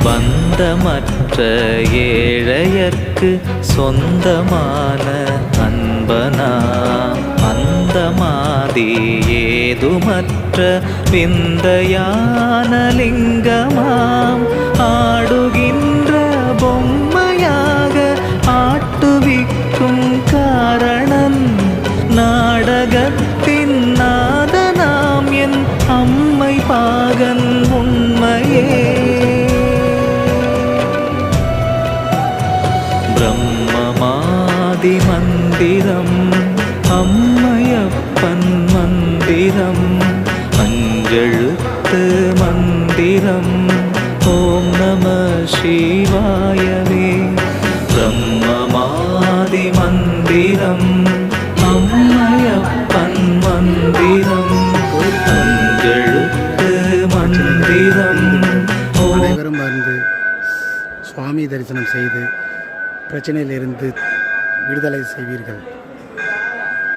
பந்தமற்ற ஏழையர்க்கு சொந்தமான அன்பனாம் அந்தமாதி ஏதுமற்ற விந்தையான லிங்கமாம் ஆடுகின்ற பொம்மையாக ஆட்டுவிக்கும் காரணன் நாடகத்தின் நாதனாம் என் அம்மை பாகன் உண்மையே. பிரம்மமாதி மந்திரம் அம்மையப்பன் மந்திரம் அஞ்செழுத்து மந்திரம் ஓம் நம சிவாயவே. பிரம்மமாதி மந்திரம் அம்மையப்பன் மந்திரம் அஞ்செழுத்து மந்திரம். அனைவரும் வந்து சுவாமி தரிசனம் செய்து பிரச்சனையிலிருந்து விடுதலை செய்வீர்கள்.